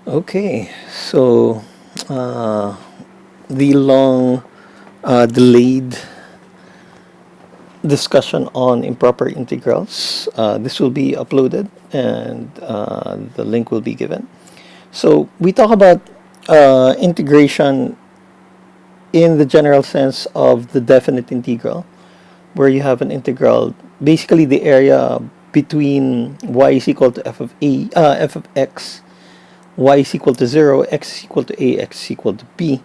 Okay, so the long delayed discussion on improper integrals. This will be uploaded and the link will be given. So we talk about integration in the general sense of the definite integral, where you have an integral, basically the area between y is equal to f of x, y is equal to 0, x is equal to a, x is equal to b.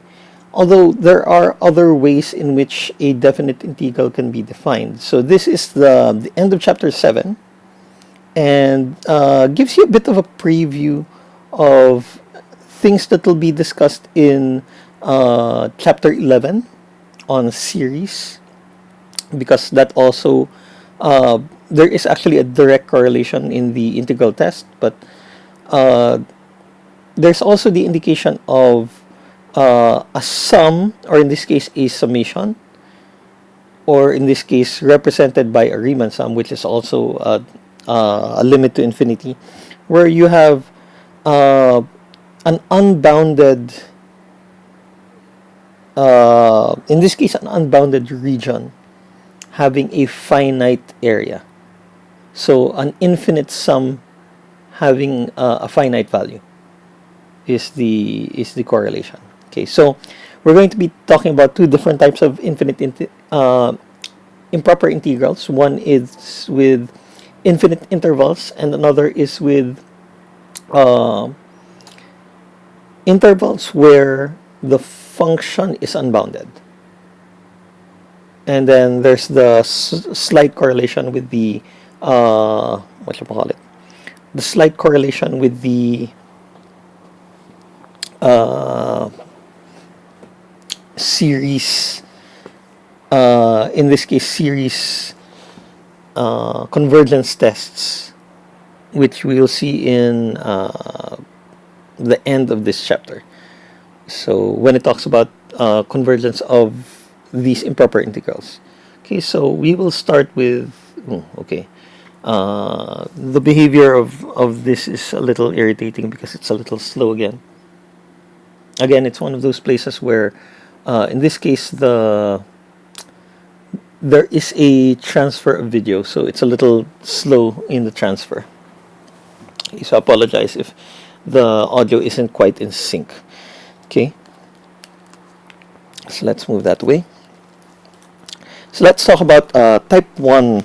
Although there are other ways in which a definite integral can be defined. So this is the end of chapter 7 and gives you a bit of a preview of things that will be discussed in chapter 11 on series, because that also there is actually a direct correlation in the integral test, but there's also the indication of a sum, or in this case a summation, or in this case represented by a Riemann sum, which is also a limit to infinity, where you have an unbounded, in this case an unbounded region having a finite area. So an infinite sum having a finite value is the correlation. Okay, so we're going to be talking about two different types of improper integrals. One is with infinite intervals, and another is with intervals where the function is unbounded. And then there's the slight correlation with the what should we call it? The slight correlation with the series, in this case series convergence tests, which we'll see in the end of this chapter. So when it talks about convergence of these improper integrals. Okay, so we will start with the behavior of this is a little irritating because it's a little slow again. Again, it's one of those places where in this case there is a transfer of video, so it's a little slow in the transfer. Okay, so I apologize if the audio isn't quite in sync. Okay, so let's move that way. So let's talk about type 1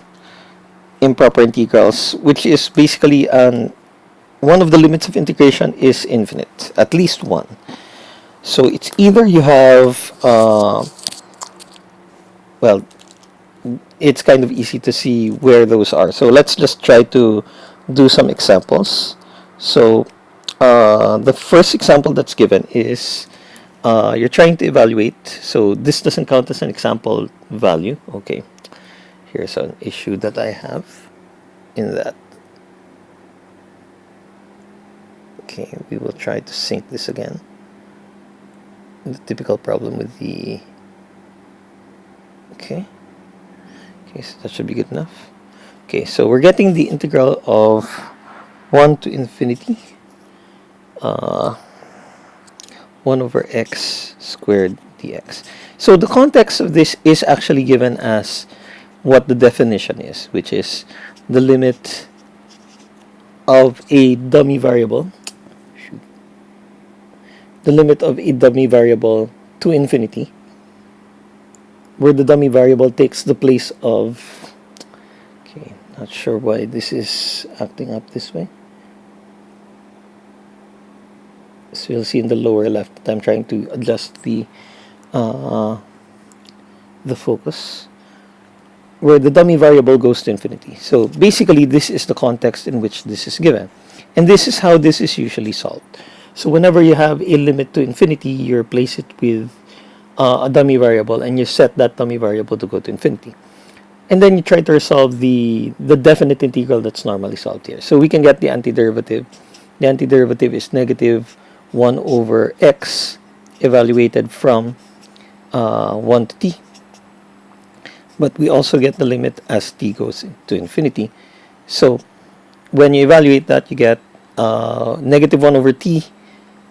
improper integrals, which is basically one of the limits of integration is infinite, at least one. So it's either you have well, it's kind of easy to see where those are. So let's just try to do some examples. So the first example that's given is you're trying to evaluate. So this doesn't count as an example value. Okay, here's an issue that I have in that. Okay, we will try to sync this again. The typical problem with the okay, so that should be good enough. Okay, so we're getting the integral of 1 to infinity 1 over x squared dx. So the context of this is actually given as what the definition is, which is the limit of a dummy variable, to infinity, where the dummy variable takes the place of, okay, not sure why this is acting up this way. So you'll see in the lower left that I'm trying to adjust the focus, where the dummy variable goes to infinity. So basically this is the context in which this is given, and this is how this is usually solved. So whenever you have a limit to infinity, you replace it with a dummy variable, and you set that dummy variable to go to infinity, and then you try to resolve the definite integral that's normally solved here. So we can get the antiderivative. The antiderivative is negative 1 over x evaluated from 1 to t, but we also get the limit as t goes to infinity. So when you evaluate that, you get negative 1 over t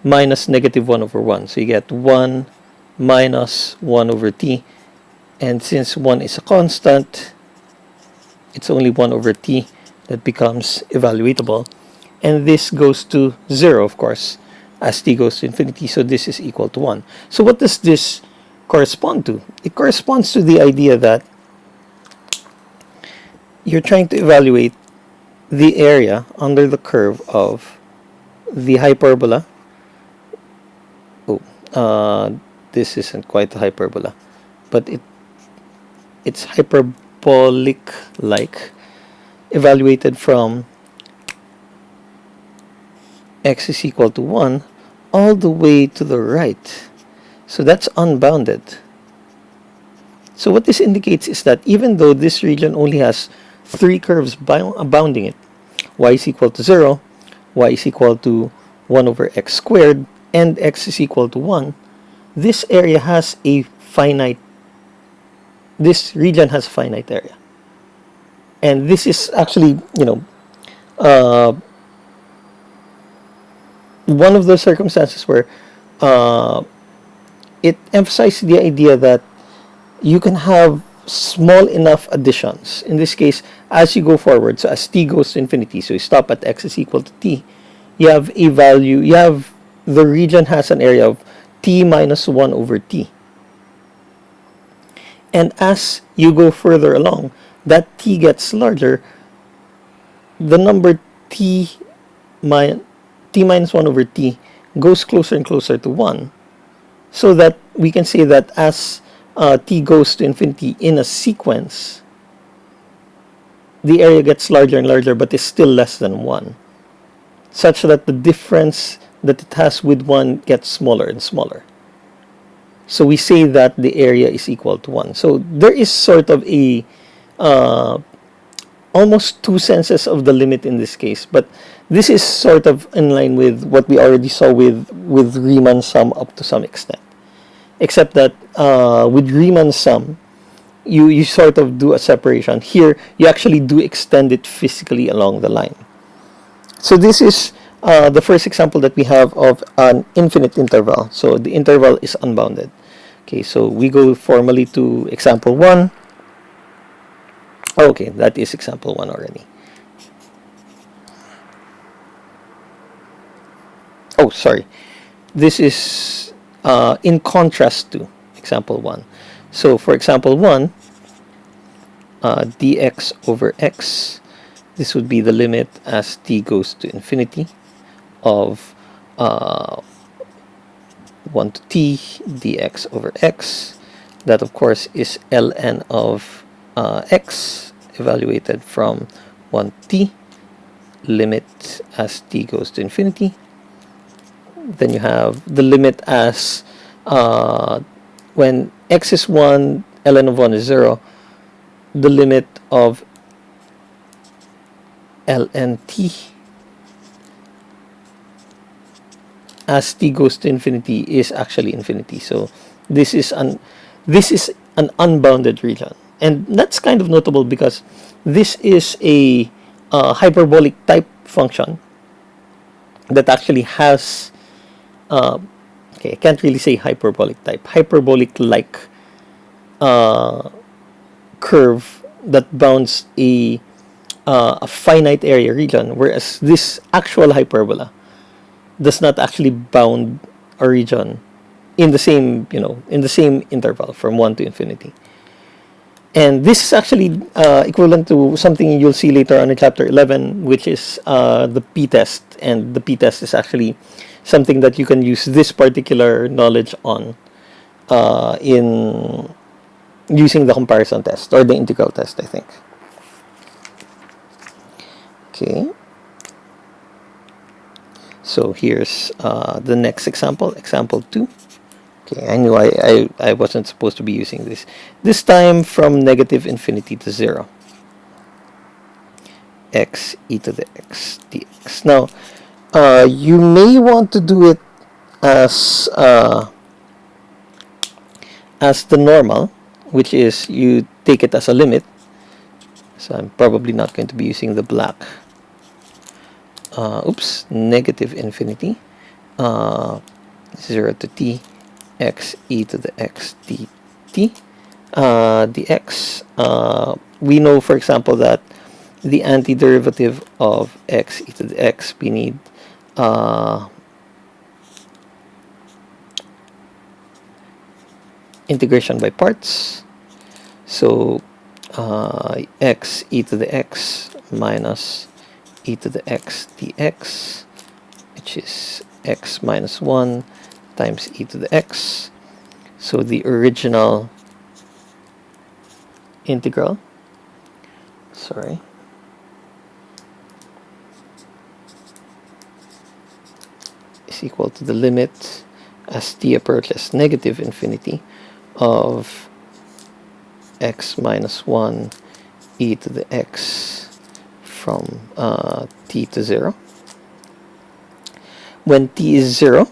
minus negative 1 over 1. So you get 1 minus 1 over t. And since 1 is a constant, it's only 1 over t that becomes evaluatable. And this goes to 0, of course, as t goes to infinity. So this is equal to 1. So what does this correspond to? It corresponds to the idea that you're trying to evaluate the area under the curve of the hyperbola. This isn't quite a hyperbola, but it's hyperbolic-like, evaluated from x is equal to 1 all the way to the right. So that's unbounded. So what this indicates is that even though this region only has 3 curves bounding it, y is equal to 0, y is equal to 1 over x squared, and x is equal to 1, this area has a finite, this region has a finite area. And this is actually, one of those circumstances where it emphasizes the idea that you can have small enough additions. In this case, as you go forward, so as t goes to infinity, so you stop at x is equal to t, you have a value, the region has an area of t minus 1 over t. And as you go further along, that t gets larger, the number t minus 1 over t goes closer and closer to 1, so that we can say that as t goes to infinity in a sequence, the area gets larger and larger but is still less than 1, such that the difference that it has with 1 gets smaller and smaller. So we say that the area is equal to 1. So there is sort of a almost 2 senses of the limit in this case, but this is sort of in line with what we already saw with Riemann sum up to some extent, except that with Riemann sum, you sort of do a separation. Here, you actually do extend it physically along the line. So this is the first example that we have of an infinite interval. So the interval is unbounded. Okay, so we go formally to example 1. Okay, that is example 1 already. Oh, sorry. This is in contrast to example 1. So for example 1, dx over x, this would be the limit as t goes to infinity of 1 to t dx over x. That, of course, is ln of x evaluated from 1 to t, limit as t goes to infinity. Then you have the limit as when x is 1, ln of 1 is 0, the limit of ln t as t goes to infinity is actually infinity. So this is an unbounded region, and that's kind of notable because this is a hyperbolic type function that actually has okay, I can't really say hyperbolic type, hyperbolic like curve that bounds a finite area region, whereas this actual hyperbola does not actually bound a region in the same, in the same interval from 1 to infinity. And this is actually equivalent to something you'll see later on in chapter 11, which is the p-test. And the p-test is actually something that you can use this particular knowledge on in using the comparison test or the integral test, I think. Okay. So here's the next example, example 2. Okay, I knew I wasn't supposed to be using this. This time from negative infinity to 0. X e to the x dx. Now, you may want to do it as the normal, which is you take it as a limit. So I'm probably not going to be using the black. Negative infinity 0 to t x e to the x dt. The x, we know, for example, that the antiderivative of x e to the x, we need integration by parts. So x e to the x minus e to the x dx, which is x minus 1 times e to the x. So the original integral, is equal to the limit as t approaches negative infinity of x minus 1 e to the x from t to 0. When t is 0,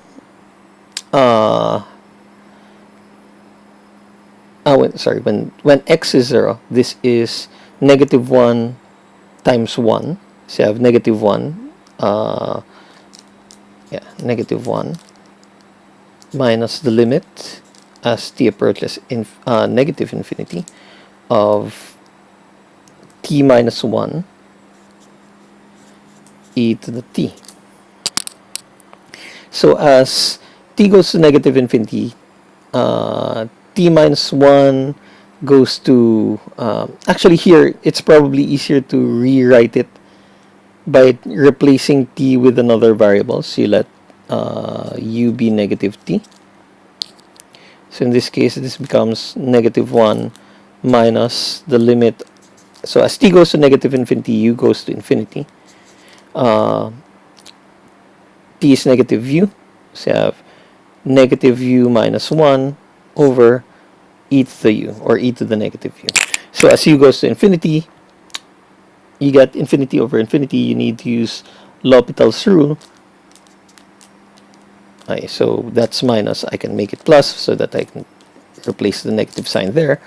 when x is 0, this is negative 1 times 1. So you have negative 1, negative 1 minus the limit as t approaches negative infinity of t minus 1 e to the t. So as t goes to negative infinity, t minus 1 goes to, actually here, it's probably easier to rewrite it by replacing t with another variable. So you let u be negative t. So in this case, this becomes negative 1 minus the limit. So as t goes to negative infinity, u goes to infinity. T is negative u. So you have negative u minus 1 over e to the u, or e to the negative u. So as u goes to infinity, you get infinity over infinity. You need to use L'Hopital's rule. So that's minus. I can make it plus so that I can replace the negative sign there.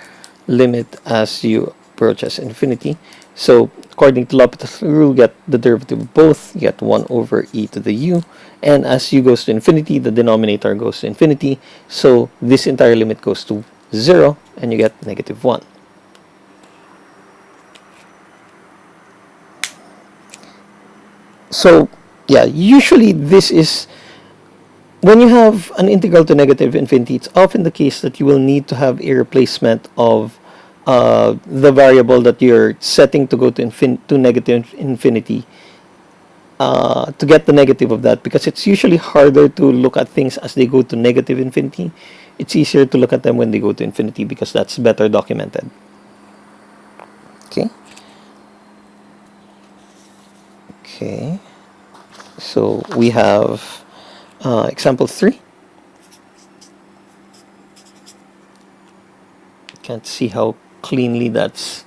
Limit as u approaches infinity. So according to L'Hopital's rule, get the derivative of both. You get 1 over e to the u. And as u goes to infinity, the denominator goes to infinity. So this entire limit goes to 0, and you get negative 1. So yeah, usually this is, when you have an integral to negative infinity, it's often the case that you will need to have a replacement of the variable that you're setting to go to negative infinity to get the negative of that, because it's usually harder to look at things as they go to negative infinity. It's easier to look at them when they go to infinity because that's better documented. Okay, so we have example 3. Can't see how cleanly that's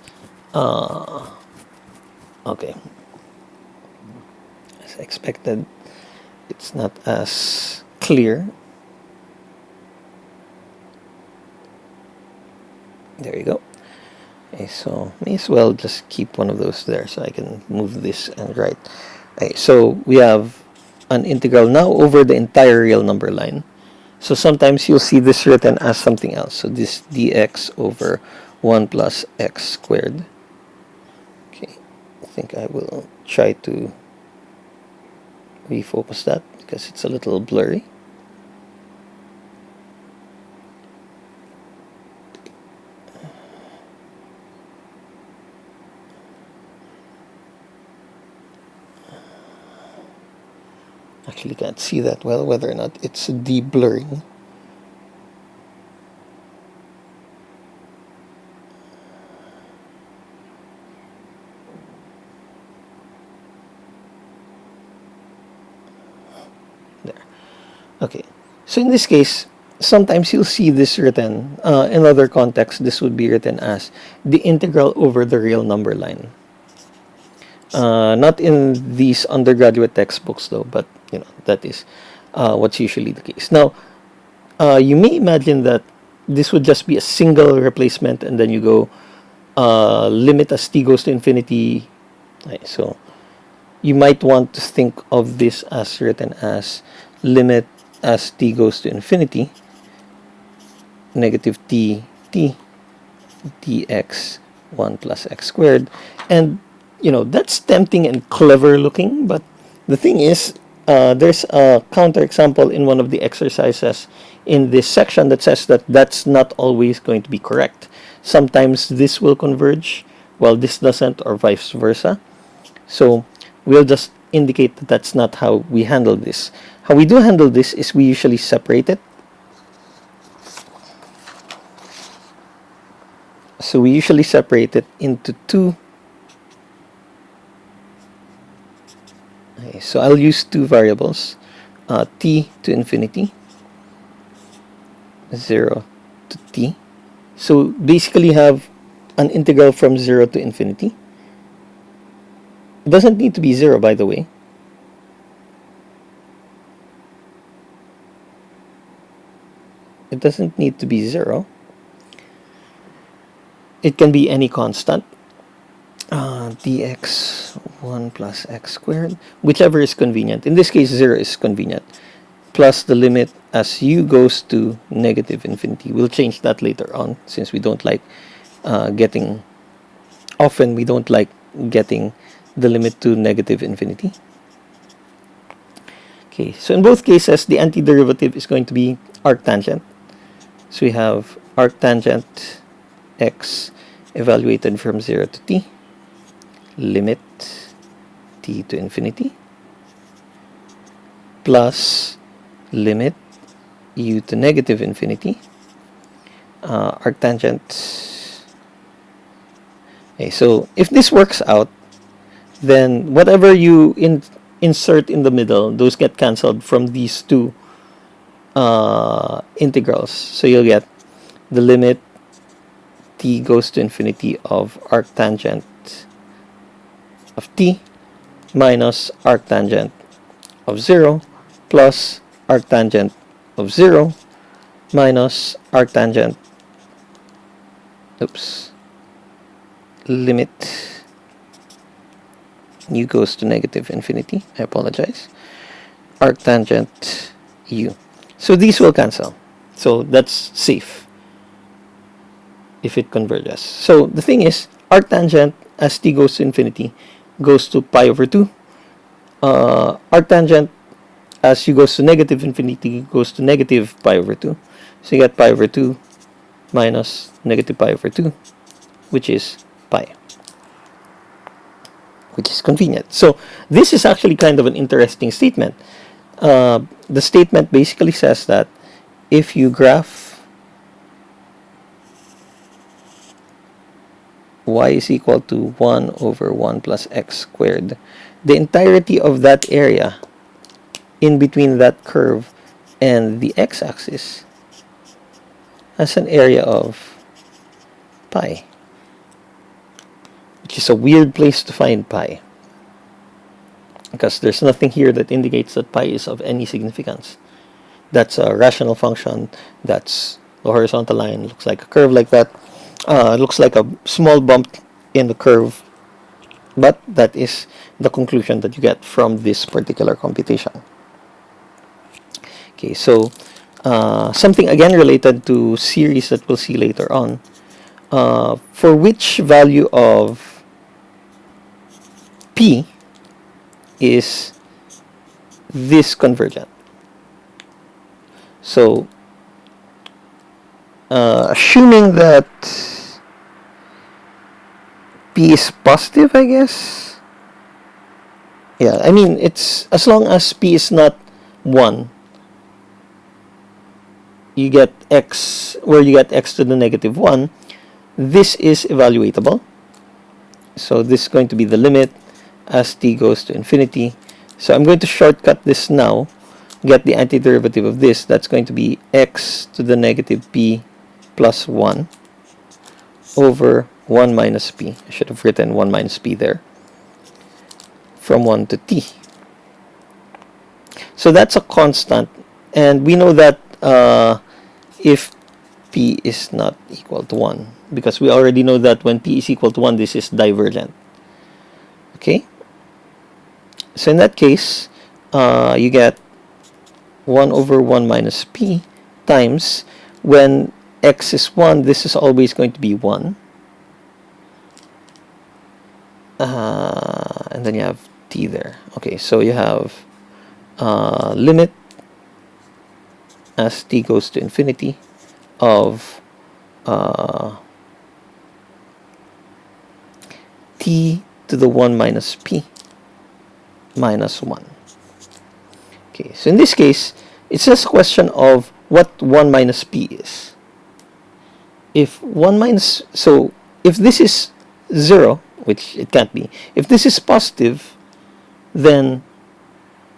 okay. As expected, it's not as clear. There you go. Okay, so may as well just keep one of those there so I can move this and write. Okay, so we have an integral now over the entire real number line. So sometimes you'll see this written as something else. So this dx over 1 plus x squared. Okay, I think I will try to refocus that because it's a little blurry. Actually can't see that well, whether or not it's de-blurring. There. Okay. So in this case, sometimes you'll see this written, in other contexts, this would be written as the integral over the real number line. Not in these undergraduate textbooks though, but that is what's usually the case. Now, you may imagine that this would just be a single replacement, and then you go limit as t goes to infinity. So you might want to think of this as written as limit as t goes to infinity, negative t dx 1 plus x squared. And that's tempting and clever looking, but the thing is, there's a counterexample in one of the exercises in this section that says that that's not always going to be correct. Sometimes this will converge while this doesn't, or vice versa. So we'll just indicate that that's not how we handle this. How we do handle this is we usually separate it. So we usually separate it into two. Okay, so I'll use two variables, t to infinity, 0 to t. So basically have an integral from 0 to infinity. It doesn't need to be 0, by the way. It doesn't need to be 0. It can be any constant. Dx 1 plus x squared, whichever is convenient. In this case, 0 is convenient. Plus the limit as u goes to negative infinity. We'll change that later on, since we don't like often we don't like getting the limit to negative infinity. Okay, so in both cases, the antiderivative is going to be arctangent. So we have arctangent x evaluated from 0 to t, limit t to infinity, plus limit u to negative infinity, arctangent. Okay, so if this works out, then whatever you insert in the middle, those get cancelled from these two integrals. So you'll get the limit t goes to infinity of arctangent of t minus arctangent of 0 plus arctangent of 0 minus arctangent, limit u goes to negative infinity, I apologize, arctangent u. So these will cancel. So that's safe if it converges. So the thing is, arctangent as t goes to infinity goes to pi over 2. Arctangent as u goes to negative infinity goes to negative pi over 2. So you get pi over 2 minus negative pi over 2, which is pi, which is convenient. So this is actually kind of an interesting statement. The statement basically says that if you graph y is equal to 1 over 1 plus x squared, the entirety of that area in between that curve and the x-axis has an area of pi, which is a weird place to find pi, because there's nothing here that indicates that pi is of any significance. That's a rational function. That's the horizontal line. Looks like a curve like that. It looks like a small bump in the curve, but that is the conclusion that you get from this particular computation. Okay, so something again related to series that we'll see later on. For which value of p is this convergent? So assuming that p is positive, I guess. Yeah, I mean, it's as long as p is not 1, you get x, where you get x to the negative 1, this is evaluatable. So this is going to be the limit as t goes to infinity. So I'm going to shortcut this now, get the antiderivative of this. That's going to be x to the negative p plus 1 over 1 minus p. I should have written 1 minus p there, from 1 to t. So that's a constant, and we know that if p is not equal to 1, because we already know that when p is equal to 1, this is divergent. Okay? So in that case, you get 1 over 1 minus p times, when x is 1, this is always going to be 1. And then you have t there. Okay, so you have limit as t goes to infinity of t to the 1 minus p minus 1. Okay, so in this case, it's just a question of what 1 minus p is. If 1 minus, so if this is 0, which it can't be, if this is positive, then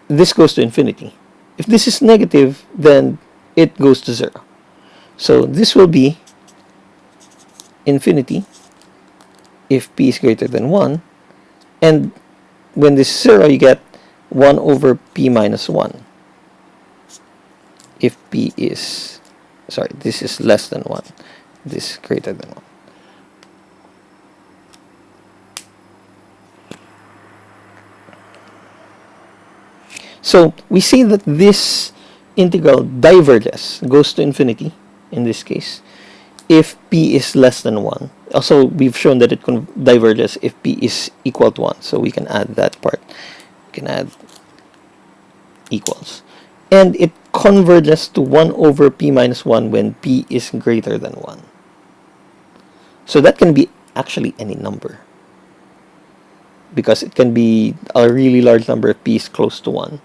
this goes to infinity. If this is negative, then it goes to 0. So this will be infinity if p is greater than 1, and when this is 0, you get 1 over p minus 1 if p is, sorry, this is less than 1, this is greater than 1. So we see that this integral diverges, goes to infinity in this case, if p is less than 1. Also, we've shown that it diverges if p is equal to 1. So we can add that part. We can add equals. And it converges to 1 over p minus 1 when p is greater than 1. So that can be actually any number, because it can be a really large number if p is close to 1.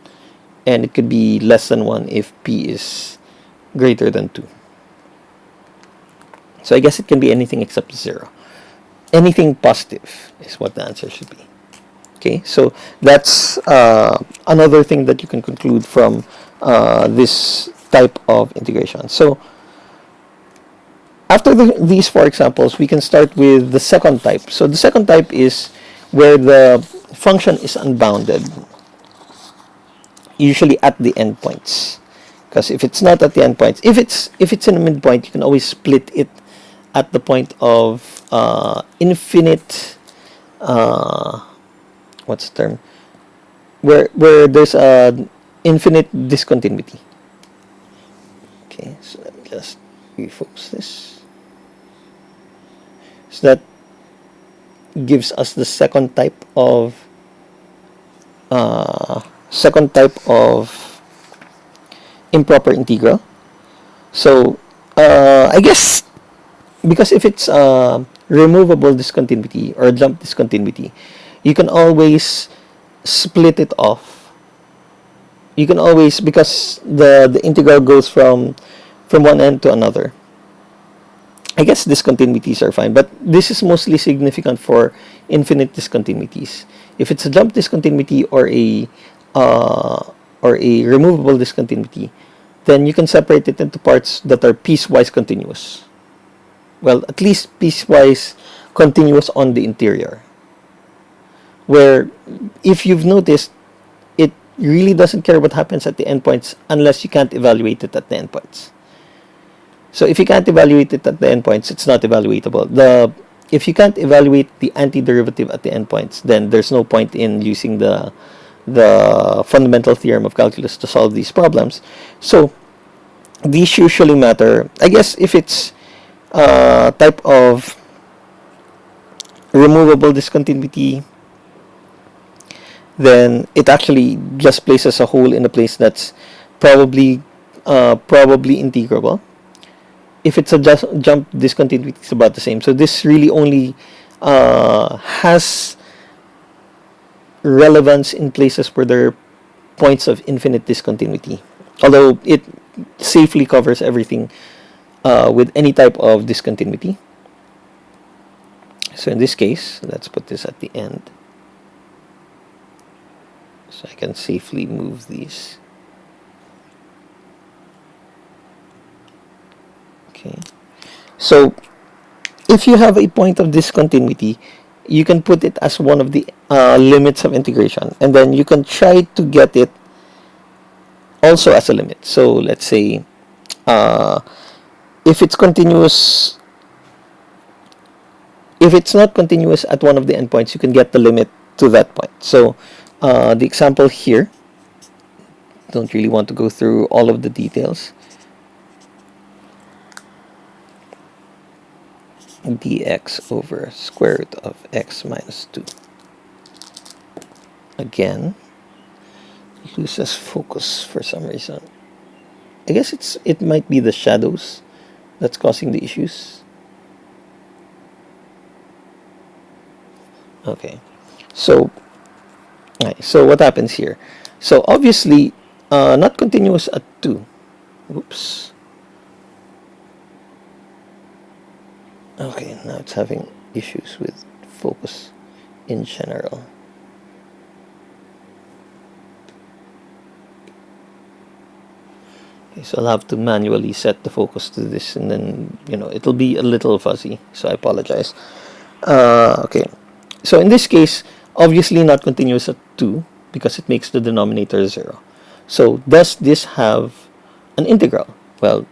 And it could be less than 1 if p is greater than 2. So I guess it can be anything except 0. Anything positive is what the answer should be. Okay, so that's another thing that you can conclude from this type of integration. So after these 4 examples, we can start with the second type. So the second type is where the function is unbounded, usually at the endpoints. Because if it's not at the endpoints, if it's in a midpoint, you can always split it at the point of infinite, what's the term? Where there's a infinite discontinuity. Okay, so let me just refocus this. So that gives us the second type of improper integral. So I guess, because if it's removable discontinuity or jump discontinuity, you can always split it off. You can always, because the integral goes from one end to another. I guess discontinuities are fine, but this is mostly significant for infinite discontinuities. If it's a jump discontinuity or a removable discontinuity, then you can separate it into parts that are piecewise continuous. Well, at least piecewise continuous on the interior. Where, if you've noticed, it really doesn't care what happens at the endpoints unless you can't evaluate it at the endpoints. So if you can't evaluate it at the endpoints, it's not evaluatable. If you can't evaluate the antiderivative at the endpoints, then there's no point in using the fundamental theorem of calculus to solve these problems. So these usually matter, I guess, if it's type of removable discontinuity, then it actually just places a hole in a place that's probably integrable. If it's a jump discontinuity, it's about the same. So this really only has relevance in places where there are points of infinite discontinuity, although it safely covers everything with any type of discontinuity. So in this case, let's put this at the end so I can safely move these. Okay, so if you have a point of discontinuity, you can put it as one of the limits of integration, and then you can try to get it also as a limit. So let's say if it's continuous, if it's not continuous at one of the endpoints, you can get the limit to that point. So the example here, don't really want to go through all of the details. Dx over square root of x minus 2. Again, it loses focus for some reason. I guess it might be the shadows that's causing the issues. Okay, so what happens here? So obviously, not continuous at 2. Oops. Okay, now it's having issues with focus in general. Okay, so I'll have to manually set the focus to this, and then, it'll be a little fuzzy, so I apologize. Okay, so in this case, obviously not continuous at 2, because it makes the denominator 0. So does this have an integral? Well,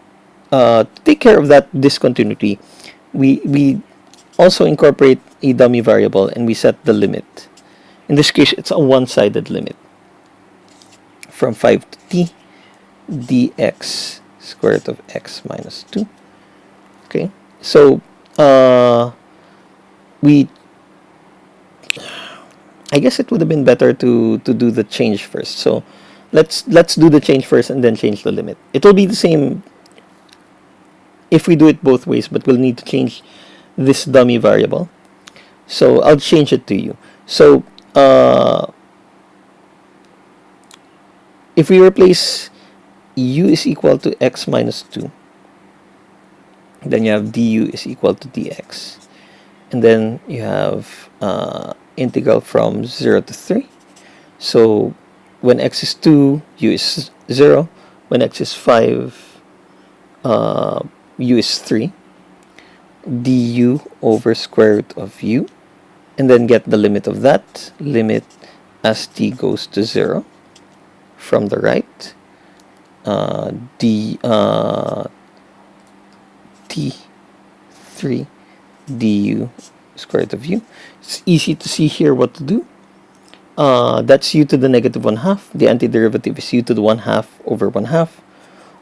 to take care of that discontinuity, we also incorporate a dummy variable, and we set the limit. In this case, it's a one-sided limit from 5 to t dx square root of x minus 2. Okay, so I guess it would have been better to do the change first. So let's do the change first and then change the limit. It will be the same if we do it both ways, but we'll need to change this dummy variable. So I'll change it to u. So if we replace u is equal to x minus 2, then you have du is equal to dx, and then you have integral from 0 to 3. So when x is 2, u is 0. When x is 5, u is 3. Du over square root of u, and then get the limit of that limit as t goes to 0 from the right. T3 du square root of u. It's easy to see here what to do. That's u to the negative 1/2. The antiderivative is u to the 1/2 over 1/2,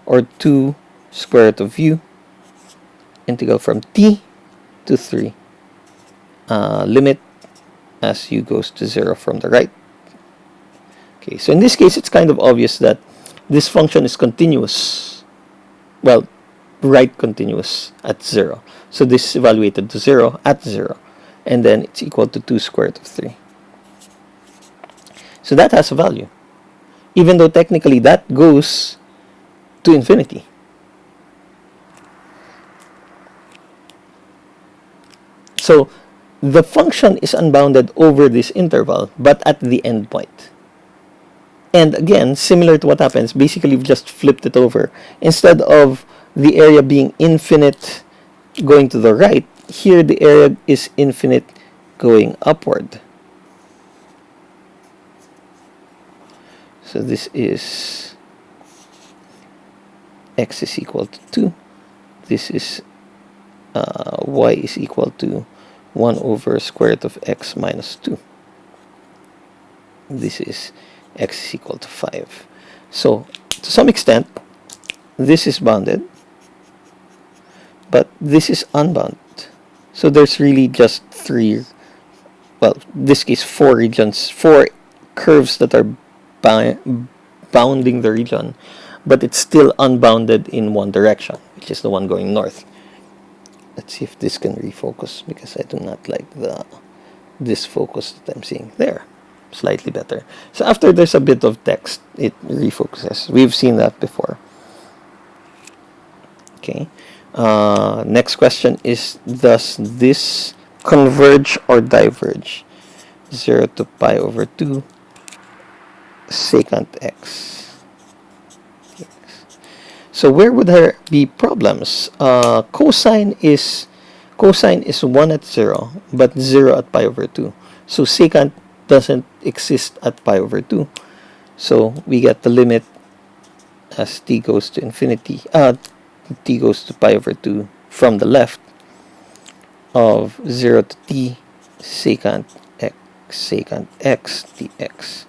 or 2 square root of u, integral from t to 3, limit as u goes to 0 from the right. Okay, so in this case, it's kind of obvious that this function is continuous. Well, right continuous at 0. So this is evaluated to 0 at 0. And then it's equal to 2 square root of 3. So that has a value, even though technically that goes to infinity. So the function is unbounded over this interval, but at the endpoint. And again, similar to what happens, basically we've just flipped it over. Instead of the area being infinite going to the right, here the area is infinite going upward. So this is x is equal to 2. This is y is equal to 1 over square root of x minus 2. This is x is equal to 5. So to some extent, this is bounded, but this is unbounded. So there's really just 3, well, in this case 4 regions, 4 curves that are bounding the region, but it's still unbounded in one direction, which is the one going north. Let's see if this can refocus, because I do not like this focus that I'm seeing there. Slightly better. So after there's a bit of text, it refocuses. We've seen that before. Okay. Next question is, does this converge or diverge? 0 to pi over 2 secant x. So where would there be problems? Cosine is 1 at 0, but 0 at pi over 2. So secant doesn't exist at pi over 2. So we get the limit as t goes to infinity, t goes to pi over 2 from the left, of 0 to t secant x dx.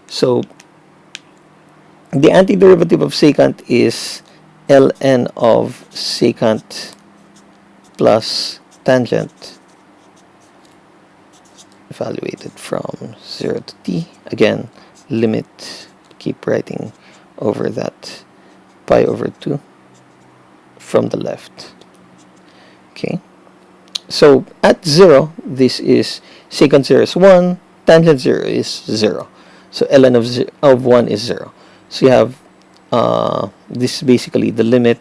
So The antiderivative of secant is ln of secant plus tangent evaluated from 0 to t. Again, limit, keep writing over that pi over 2 from the left. Okay, so at 0, this is secant 0 is 1, tangent 0 is 0. So ln of 1 is 0. So you have this is basically the limit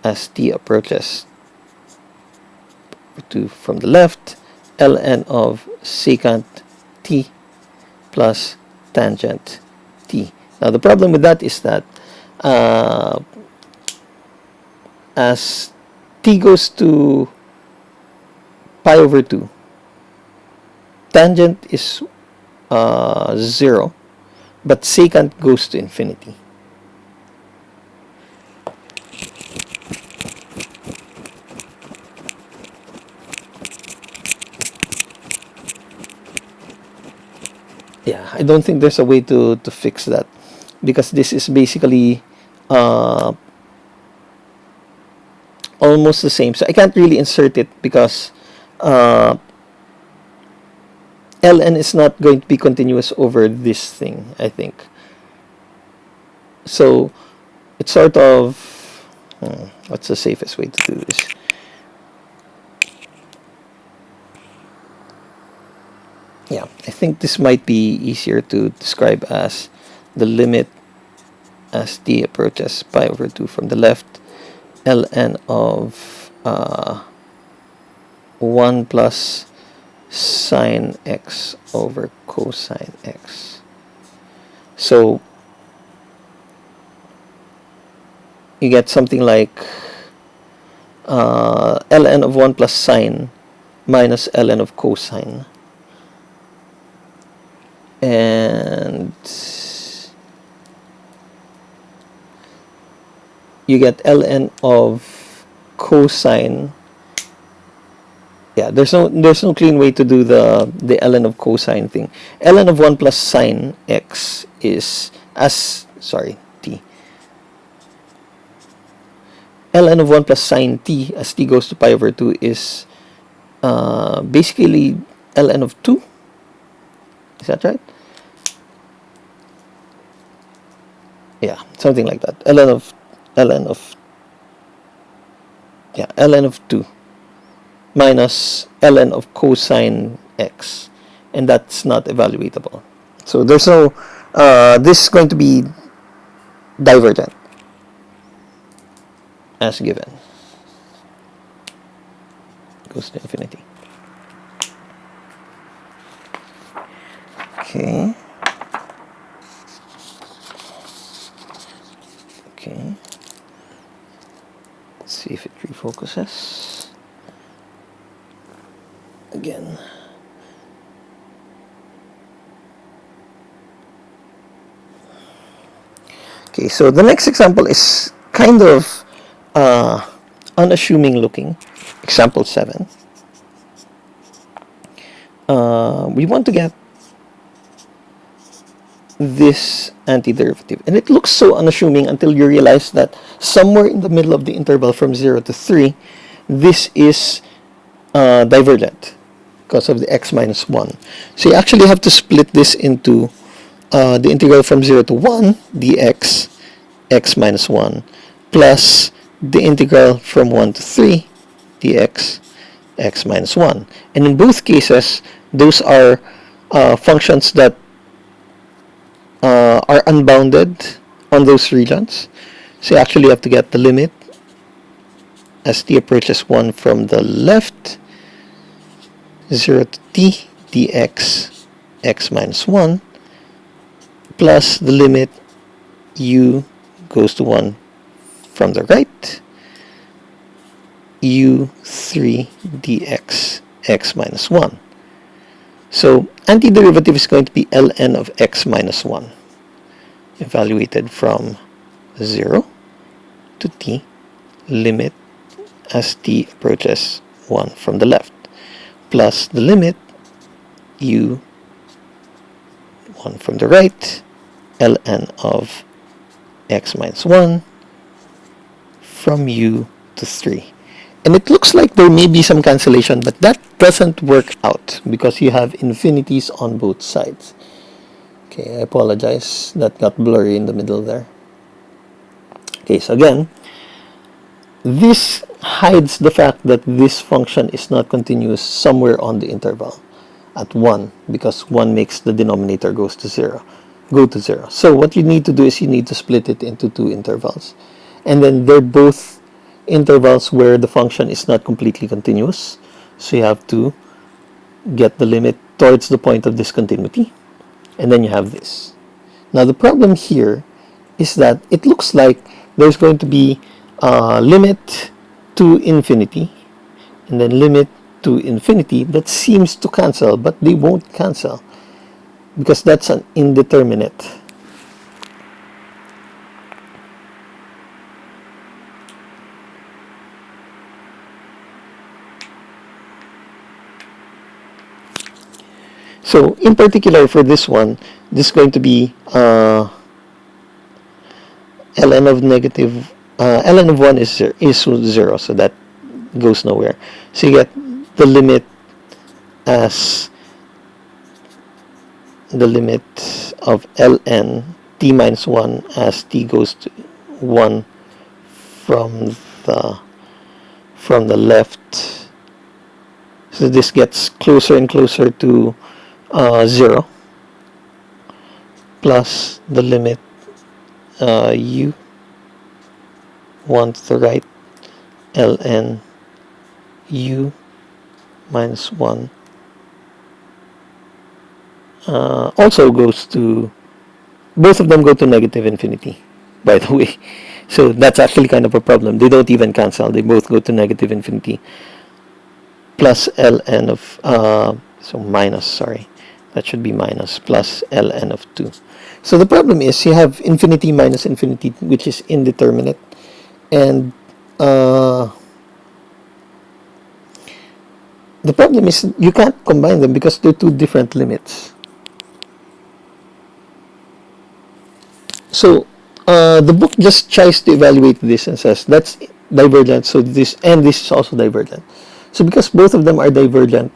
as t approaches 2 from the left, ln of secant t plus tangent t. Now the problem with that is that as t goes to pi over 2, tangent is 0, but secant goes to infinity. Yeah, I don't think there's a way to fix that, because this is basically almost the same. So I can't really insert it because ln is not going to be continuous over this thing, I think. So it's sort of what's the safest way to do this? Yeah, I think this might be easier to describe as the limit as t approaches pi over 2 from the left, ln of 1 plus sine x over cosine x. So you get something like ln of 1 plus sine minus ln of cosine. And you get ln of cosine. Yeah, there's no clean way to do the ln of cosine thing. Ln of 1 plus sine x is t. Ln of 1 plus sine t as t goes to pi over 2 is basically ln of 2. Is that right? Yeah, something like that. ln of 2 minus ln of cosine x, and that's not evaluatable. So there's no this is going to be divergent as given. Goes to infinity. Okay. Okay. Let's see if it refocuses again. Okay, so the next example is kind of unassuming looking. Example 7. We want to get this antiderivative, and it looks so unassuming until you realize that somewhere in the middle of the interval from 0 to 3, this is divergent because of the x minus 1. So you actually have to split this into the integral from 0 to 1 dx x minus 1 plus the integral from 1 to 3 dx x minus 1. And in both cases, those are functions that are unbounded on those regions. So you actually have to get the limit as t approaches 1 from the left, 0 to t dx x minus 1 plus the limit u goes to 1 from the right, u3 dx x minus 1. So antiderivative is going to be ln of x minus 1, evaluated from 0 to t, limit as t approaches 1 from the left, plus the limit u 1 from the right, ln of x minus 1 from u to 3. And it looks like there may be some cancellation, but that doesn't work out because you have infinities on both sides. Okay, I apologize. That got blurry in the middle there. Okay, so again, this hides the fact that this function is not continuous somewhere on the interval at 1, because 1 makes the denominator go to 0. So what you need to do is you need to split it into two intervals. And then they're both intervals where the function is not completely continuous. So you have to get the limit towards the point of discontinuity. And then you have this. Now the problem here is that it looks like there's going to be a limit to infinity and then limit to infinity that seems to cancel, but they won't cancel because that's an indeterminate. So in particular for this one, this is going to be ln of negative ln of 1 is 0, so that goes nowhere. So you get the limit as the limit of ln t minus 1 as t goes to 1 from the left. So this gets closer and closer to 0 plus the limit u 1 to the right ln u minus 1 also goes to, both of them go to negative infinity, by the way. So that's actually kind of a problem. They don't even cancel. They both go to negative infinity plus ln of so minus, sorry, that should be minus, plus ln of 2. So the problem is you have infinity minus infinity, which is indeterminate, and the problem is you can't combine them because they're two different limits. So the book just tries to evaluate this and says that's divergent, so this and this is also divergent. So because both of them are divergent,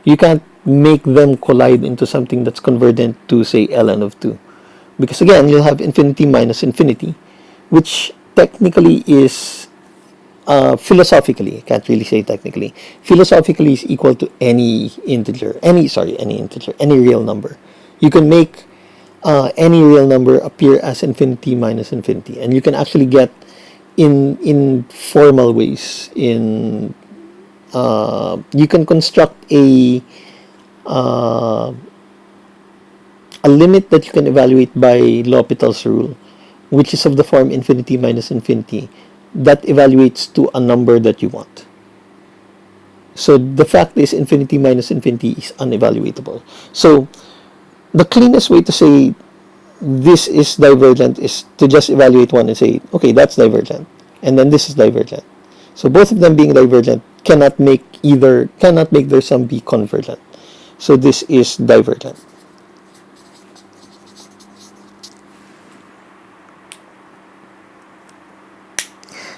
you can't make them collide into something that's convergent to, say, ln of 2. Because again, you'll have infinity minus infinity, which technically is philosophically, I can't really say technically, philosophically is equal to any integer, any real number. You can make any real number appear as infinity minus infinity, and you can actually get in formal ways, in you can construct a limit that you can evaluate by L'Hopital's rule, which is of the form infinity minus infinity, that evaluates to a number that you want. So the fact is infinity minus infinity is unevaluatable. So the cleanest way to say this is divergent is to just evaluate one and say, okay, that's divergent, and then this is divergent. So both of them being divergent cannot make their sum be convergent. So this is divergent.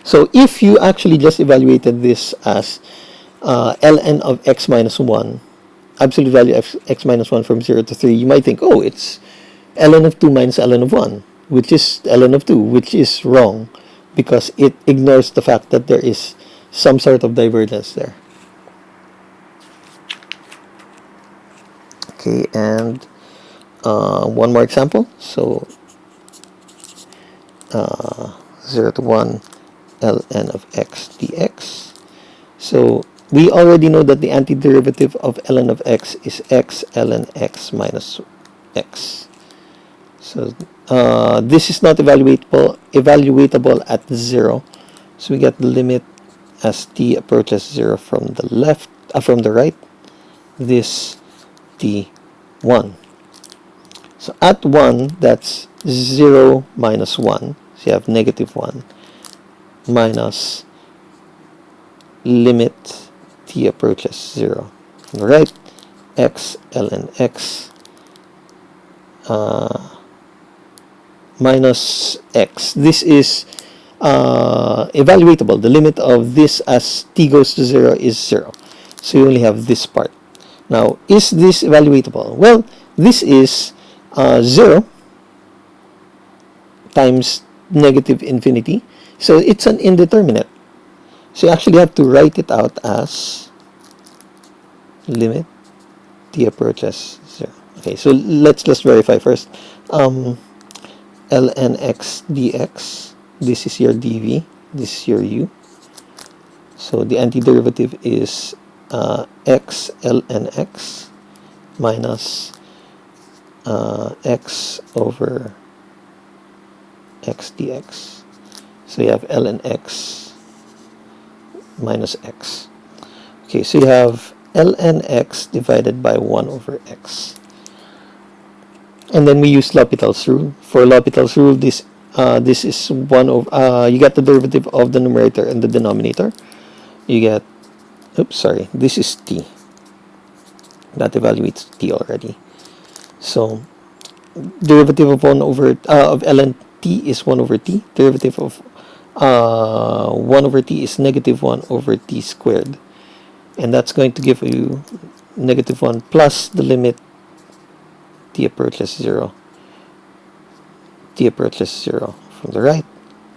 So if you actually just evaluated this as ln of x minus 1, absolute value of x minus 1 from 0 to 3, you might think, oh, it's ln of 2 minus ln of 1, which is ln of 2, which is wrong because it ignores the fact that there is some sort of divergence there. Okay, and one more example. So 0 to 1 ln of x dx. So we already know that the antiderivative of ln of x is x ln x minus x. So this is not evaluatable at 0. So we get the limit as t approaches 0 from the right. This t1. So at 1, that's 0 minus 1. So you have negative 1 minus limit t approaches 0 from the right, x ln x minus x. This is evaluatable. The limit of this as t goes to 0 is 0. So you only have this part. Now, is this evaluatable? Well, this is 0 times negative infinity. So it's an indeterminate. So you actually have to write it out as limit t approaches 0. Okay, so let's just verify first. Ln x dx, this is your dv, this is your u. So the antiderivative is x ln x minus x over x dx. So you have ln x minus x. Okay, so you have ln x divided by 1 over x. And then we use L'Hopital's rule. For L'Hopital's rule, this is 1 over, you get the derivative of the numerator and the denominator. You get, oops, sorry, this is t. That evaluates t already. So, derivative of 1 over, of ln t is 1 over t. Derivative of 1 over t is negative 1 over t squared. And that's going to give you negative 1 plus the limit t approaches 0. T approaches 0 from the right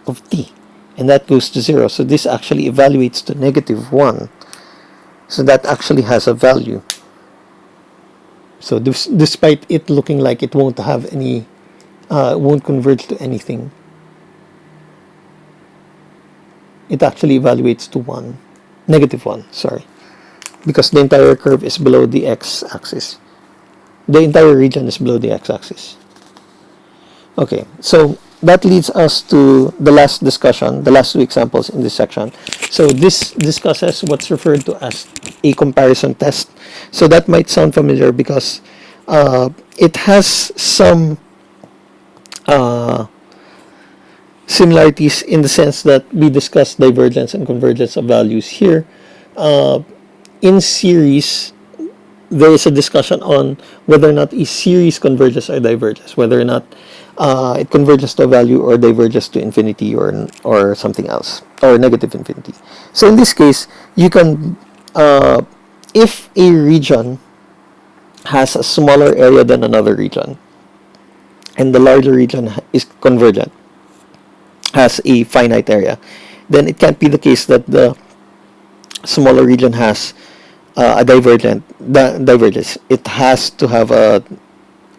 of t. And that goes to 0. So this actually evaluates to negative 1. So that actually has a value. So despite it looking like it won't have any, it won't converge to anything, it actually evaluates to 1. Negative 1, sorry. Because the entire curve is below the x-axis. The entire region is below the x-axis. Okay, so that leads us to the last discussion, the last two examples in this section. So this discusses what's referred to as a comparison test. So that might sound familiar because it has some similarities in the sense that we discussed divergence and convergence of values here. In series, there is a discussion on whether or not a series converges or diverges, whether or not it converges to a value or diverges to infinity or something else, or negative infinity. So in this case, you can, if a region has a smaller area than another region, and the larger region is convergent, has a finite area, then it can't be the case that the smaller region has a divergence. It has to have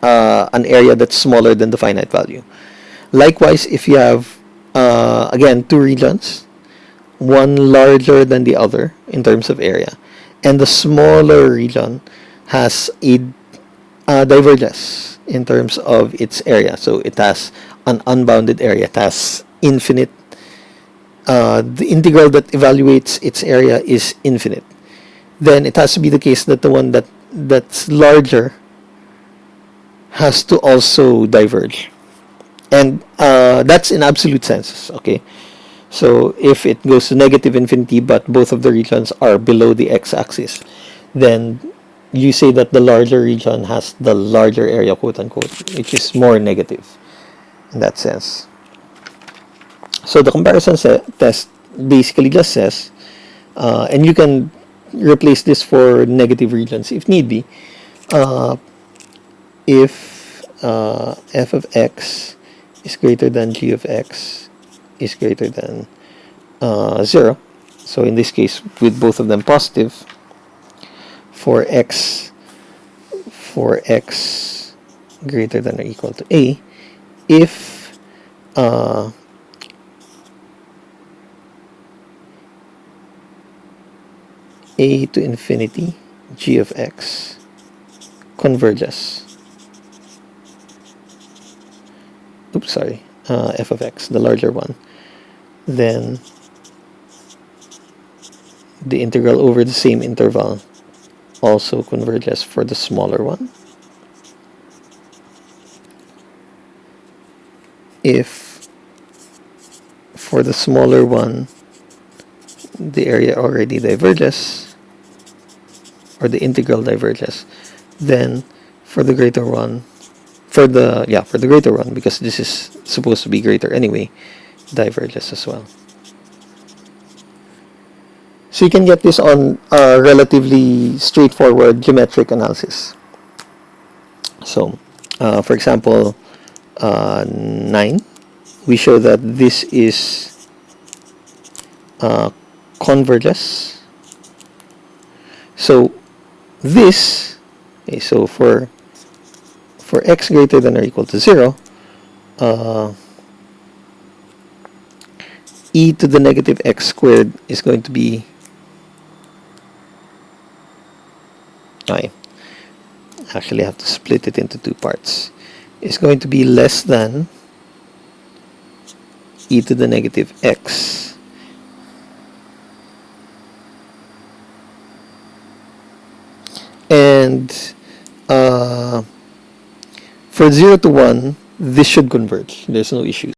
an area that's smaller than the finite value. Likewise, if you have again two regions, one larger than the other in terms of area, and the smaller region has a divergence in terms of its area, so it has an unbounded area, it has infinite, the integral that evaluates its area is infinite, then it has to be the case that the one that's larger has to also diverge. And that's in absolute senses, okay? So if it goes to negative infinity but both of the regions are below the x-axis, then you say that the larger region has the larger area, quote unquote, which is more negative in that sense. So the comparison test basically just says, and you can replace this for negative regions if need be, if f of x is greater than g of x is greater than 0, so in this case with both of them positive, for x greater than or equal to a, if a to infinity g of x converges, f of x, the larger one, then the integral over the same interval also converges for the smaller one. If for the smaller one the area already diverges, or the integral diverges, then for the greater one, for the greater one, because this is supposed to be greater anyway, diverges as well. So you can get this on a relatively straightforward geometric analysis. So, for example, 9, we show that this is converges. So this, okay, so for x greater than or equal to 0, e to the negative x squared is going to be, I actually have to split it into two parts. It's going to be less than e to the negative x and for 0 to 1, this should converge. There's no issues.